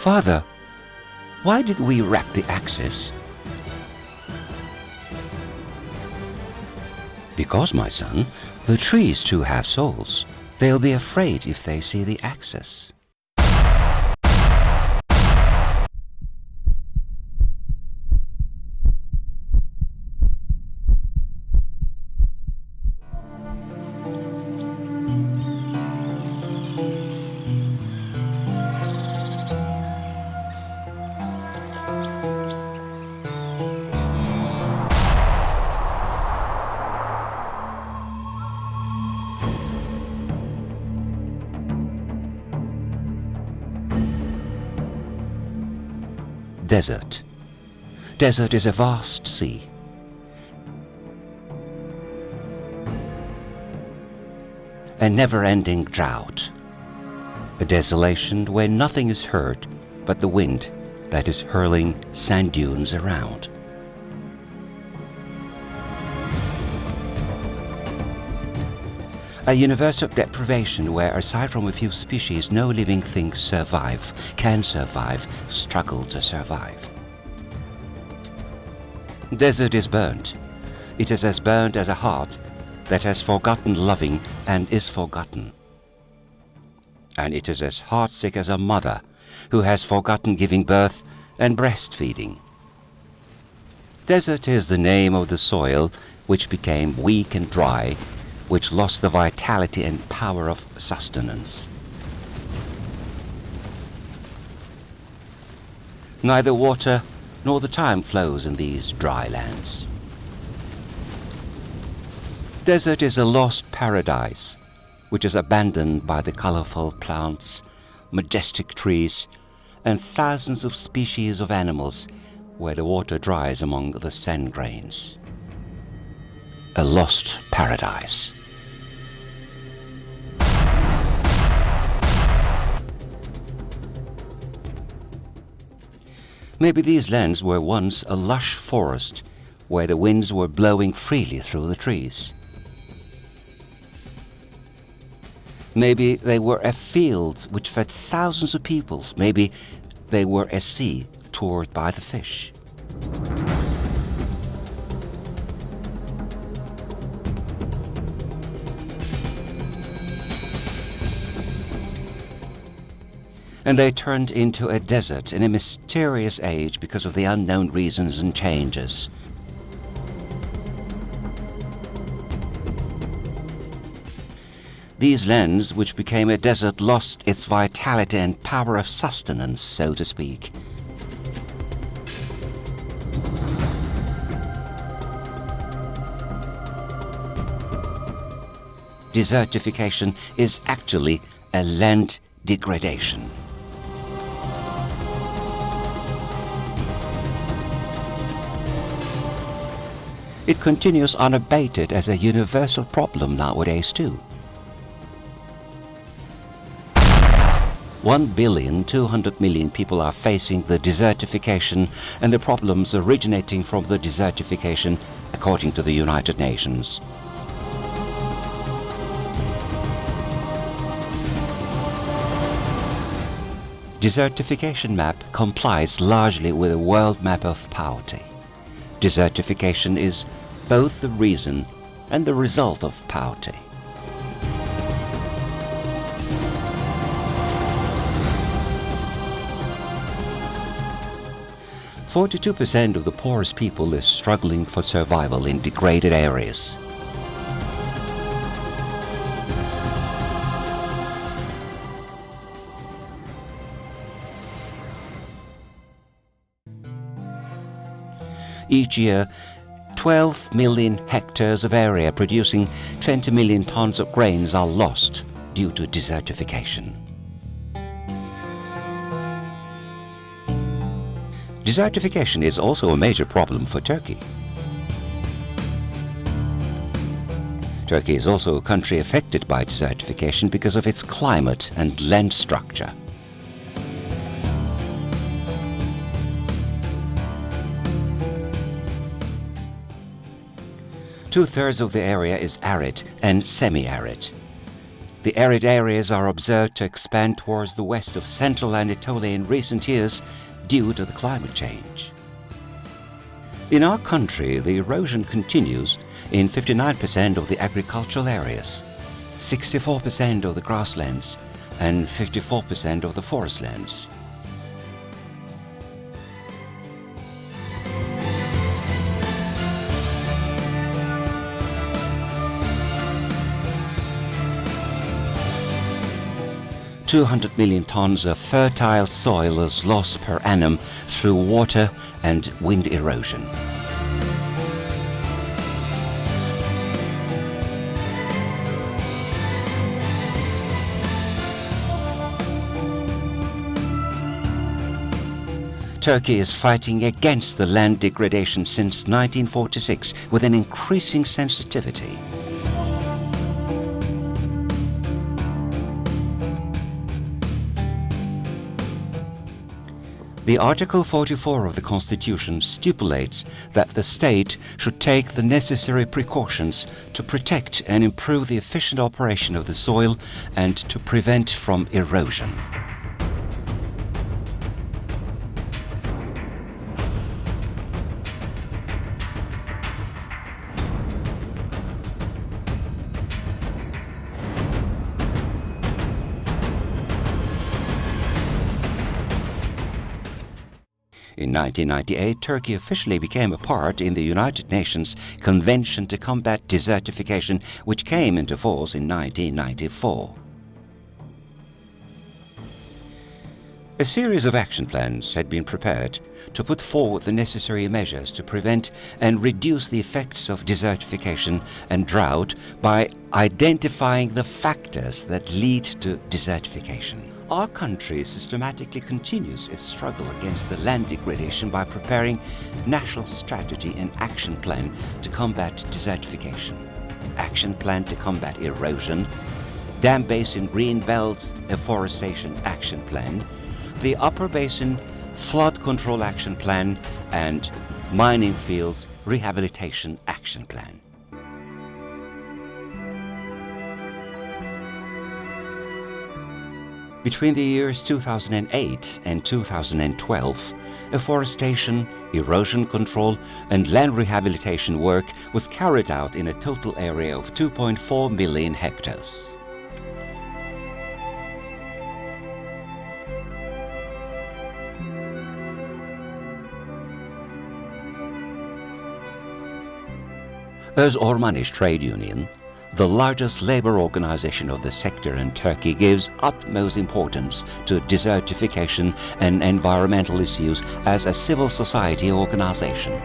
Father, why did we wrap the axis? Because, my son, the trees too have souls. They'll be afraid if they see the axis. Desert. Desert is a vast sea. A never-ending drought. A desolation where nothing is heard but the wind that is hurling sand dunes around. A universe of deprivation where, aside from a few species, no living things survive, can survive, struggle to survive. Desert is burnt. It is as burnt as a heart that has forgotten loving and is forgotten. And it is as heartsick as a mother who has forgotten giving birth and breastfeeding. Desert is the name of the soil which became weak and dry, which lost the vitality and power of sustenance. Neither water nor the time flows in these dry lands. Desert is a lost paradise, which is abandoned by the colorful plants, majestic trees, and thousands of species of animals where the water dries among the sand grains. A lost paradise. Maybe these lands were once a lush forest where the winds were blowing freely through the trees. Maybe they were a field which fed thousands of people. Maybe they were a sea toured by the fish. And they turned into a desert in a mysterious age because of the unknown reasons and changes. These lands, which became a desert, lost its vitality and power of sustenance, so to speak. Desertification is actually a land degradation. It continues unabated as a universal problem nowadays too. 1,200,000,000 people are facing the desertification and the problems originating from the desertification, according to the United Nations. Desertification map complies largely with a world map of poverty. Desertification is both the reason and the result of poverty. "42% of the poorest people is struggling for survival in degraded areas. Each year, 12 million hectares of area producing 20 million tons of grains are lost due to desertification. Desertification is also a major problem for Turkey. Turkey is also a country affected by desertification because of its climate and land structure. Two-thirds of the area is arid and semi-arid. The arid areas are observed to expand towards the west of central Anatolia in recent years due to the climate change. In our country, the erosion continues in 59% of the agricultural areas, 64% of the grasslands, and 54% of the forest lands. $200 million tons of fertile soil is lost per annum through water and wind erosion. Turkey is fighting against the land degradation since 1946 with an increasing sensitivity. The Article 44 of the Constitution stipulates that the state should take the necessary precautions to protect and improve the efficient operation of the soil and to prevent from erosion. In 1998, Turkey officially became a part in the United Nations Convention to Combat Desertification, which came into force in 1994. A series of action plans had been prepared to put forward the necessary measures to prevent and reduce the effects of desertification and drought by identifying the factors that lead to desertification. Our country systematically continues its struggle against the land degradation by preparing national strategy and action plan to combat desertification, action plan to combat erosion, dam basin green belt afforestation action plan, the upper basin flood control action plan, and mining fields rehabilitation action plan. Between the years 2008 and 2012, afforestation, erosion control, and land rehabilitation work was carried out in a total area of 2.4 million hectares. Orman-İş Trade Union, the largest labor organization of the sector in Turkey, gives utmost importance to desertification and environmental issues as a civil society organization.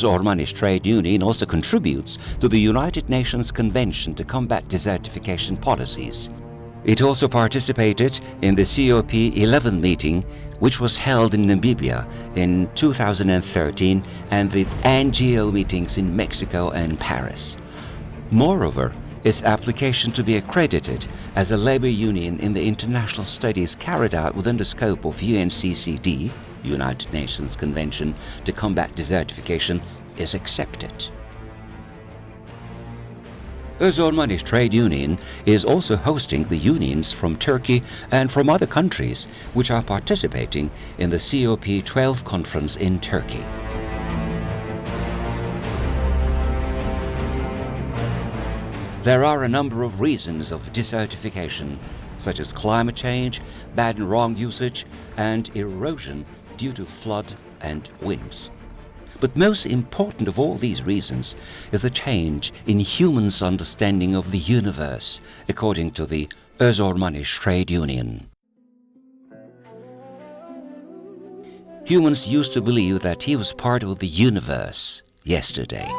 Orman-İş Trade Union also contributes to the United Nations Convention to Combat Desertification Policies. It also participated in the COP11 meeting, which was held in Namibia in 2013, and the NGO meetings in Mexico and Paris. Moreover, its application to be accredited as a labor union in the international studies carried out within the scope of UNCCD, United Nations Convention to Combat Desertification, is accepted. Orman-İş Trade Union is also hosting the unions from Turkey and from other countries which are participating in the COP12 conference in Turkey. There are a number of reasons of desertification, such as climate change, bad and wrong usage, and erosion due to flood and winds. But most important of all these reasons is the change in humans' understanding of the universe, according to the Orman-İş Trade Union. Humans used to believe that he was part of the universe yesterday.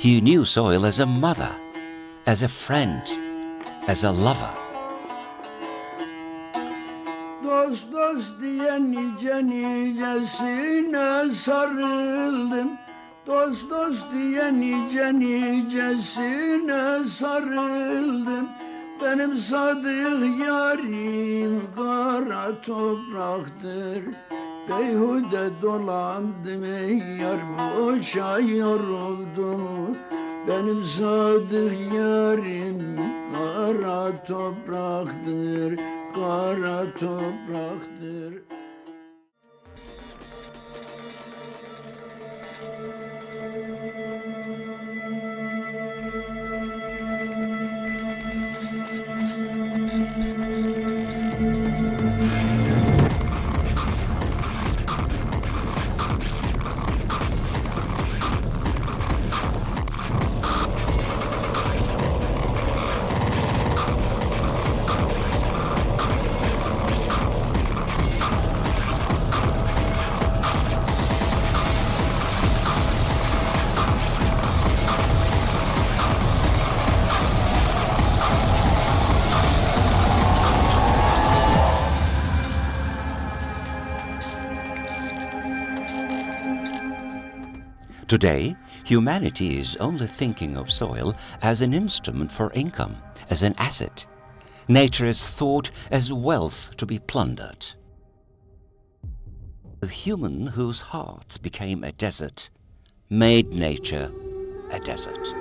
He knew soil as a mother, as a friend, as a lover. Dost dost diye nice nicesine sarıldım. Dost dost diye nice nicesine sarıldım. Benim sadık yarim kara topraktır. Beyhude dolandım ey yar, boşa yoruldum. Benim sadık yarim kara topraktır, kara topraktır. Today, humanity is only thinking of soil as an instrument for income, as an asset. Nature is thought as wealth to be plundered. The human whose heart became a desert made nature a desert.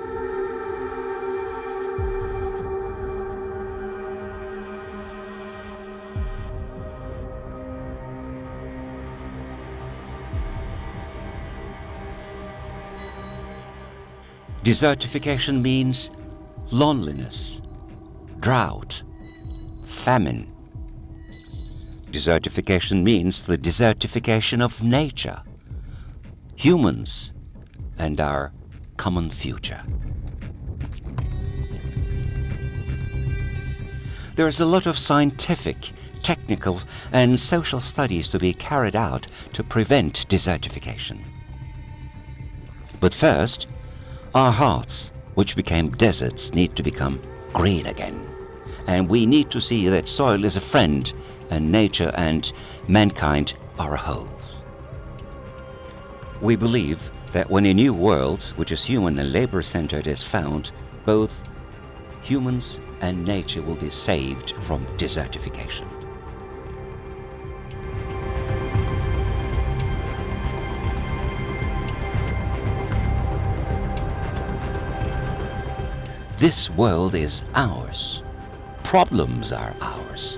Desertification means loneliness, drought, famine. Desertification means the desertification of nature, humans, and our common future. There is a lot of scientific, technical, and social studies to be carried out to prevent desertification. But first, our hearts, which became deserts, need to become green again. And we need to see that soil is a friend, and nature and mankind are a whole. We believe that when a new world, which is human and labor-centered, is found, both humans and nature will be saved from desertification. This world is ours. Problems are ours.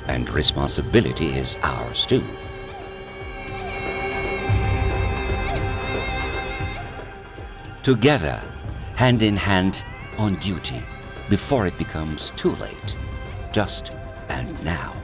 And responsibility is ours too. Together, hand in hand, on duty, before it becomes too late, just and now.